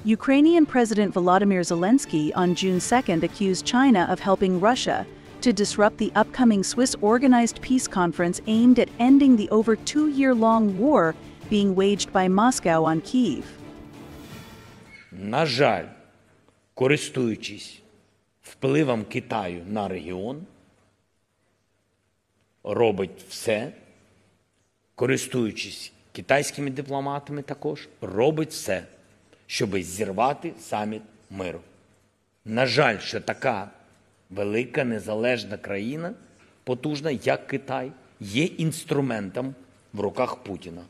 Ukrainian President Volodymyr Zelenskiy on June 2nd accused China of helping Russia to disrupt the upcoming Swiss-organized peace conference aimed at ending the over 2-year-long war being waged by Moscow on Kyiv. На жаль, користуючись впливом Китаю на регіон, робить все, користуючись китайськими дипломатами також, робить все, щоб зірвати саміт миру. На жаль, що така велика незалежна країна, потужна, як Китай, є інструментом в руках Путіна.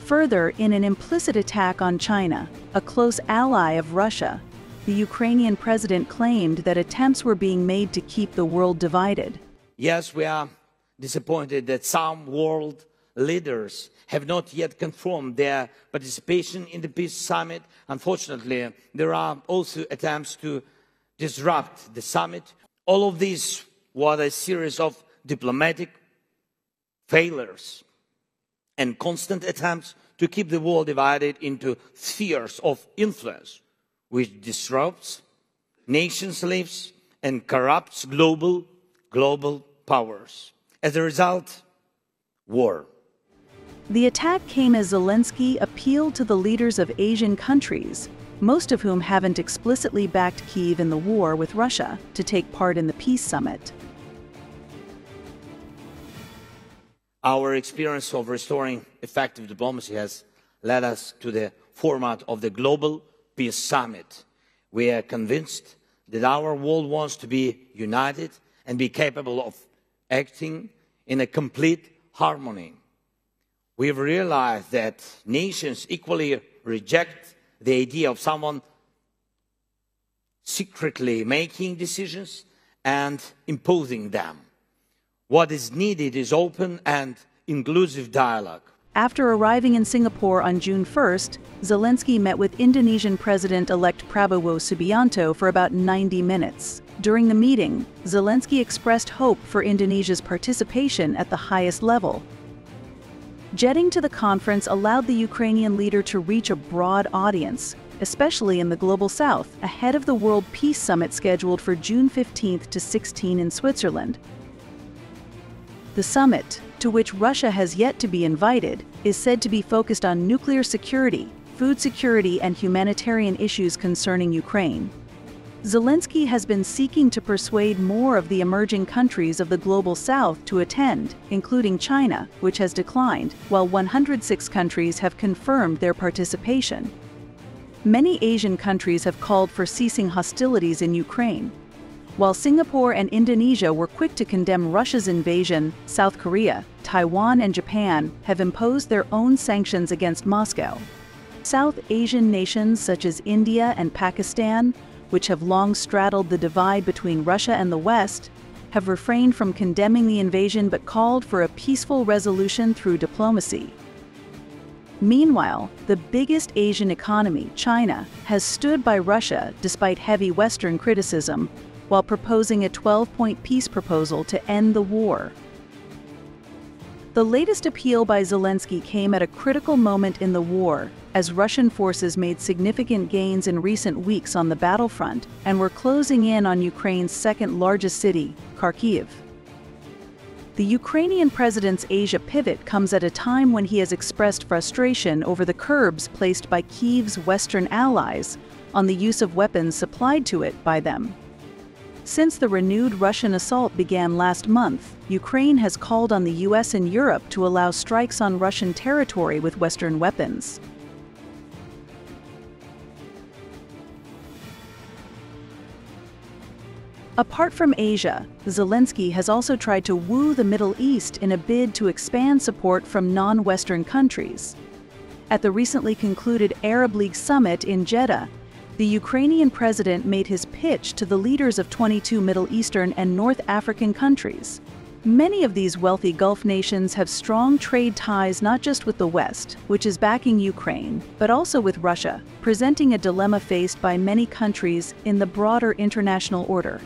Further, in an implicit attack on China, a close ally of Russia, the Ukrainian president claimed that attempts were being made to keep the world divided. Yes, we are disappointed that some world leaders have not yet confirmed their participation in the peace summit. Unfortunately, there are also attempts to disrupt the summit. All of these were a series of diplomatic failures and constant attempts to keep the world divided into spheres of influence, which disrupts nations' lives and corrupts global powers. As a result, war. The attack came as Zelensky appealed to the leaders of Asian countries, most of whom haven't explicitly backed Kyiv in the war with Russia, to take part in the peace summit. Our experience of restoring effective diplomacy has led us to the format of the Global Peace Summit. We are convinced that our world wants to be united and be capable of acting in a complete harmony. We have realized that nations equally reject the idea of someone secretly making decisions and imposing them. What is needed is open and inclusive dialogue. After arriving in Singapore on June 1st, Zelensky met with Indonesian President-elect Prabowo Subianto for about 90 minutes. During the meeting, Zelensky expressed hope for Indonesia's participation at the highest level. Jetting to the conference allowed the Ukrainian leader to reach a broad audience, especially in the Global South, ahead of the World Peace Summit scheduled for June 15th to 16 in Switzerland. The summit, to which Russia has yet to be invited, is said to be focused on nuclear security, food security, and humanitarian issues concerning Ukraine. Zelensky has been seeking to persuade more of the emerging countries of the Global South to attend, including China, which has declined, while 106 countries have confirmed their participation. Many Asian countries have called for ceasing hostilities in Ukraine. While Singapore and Indonesia were quick to condemn Russia's invasion, South Korea, Taiwan, and Japan have imposed their own sanctions against Moscow. South Asian nations such as India and Pakistan, which have long straddled the divide between Russia and the West, have refrained from condemning the invasion but called for a peaceful resolution through diplomacy. Meanwhile, the biggest Asian economy, China, has stood by Russia despite heavy Western criticism, while proposing a 12-point peace proposal to end the war. The latest appeal by Zelensky came at a critical moment in the war, as Russian forces made significant gains in recent weeks on the battlefront and were closing in on Ukraine's second-largest city, Kharkiv. The Ukrainian president's Asia pivot comes at a time when he has expressed frustration over the curbs placed by Kyiv's Western allies on the use of weapons supplied to it by them. Since the renewed Russian assault began last month, Ukraine has called on the US and Europe to allow strikes on Russian territory with Western weapons. Apart from Asia, Zelensky has also tried to woo the Middle East in a bid to expand support from non-Western countries. At the recently concluded Arab League summit in Jeddah, the Ukrainian president made his pitch to the leaders of 22 Middle Eastern and North African countries. Many of these wealthy Gulf nations have strong trade ties not just with the West, which is backing Ukraine, but also with Russia, presenting a dilemma faced by many countries in the broader international order.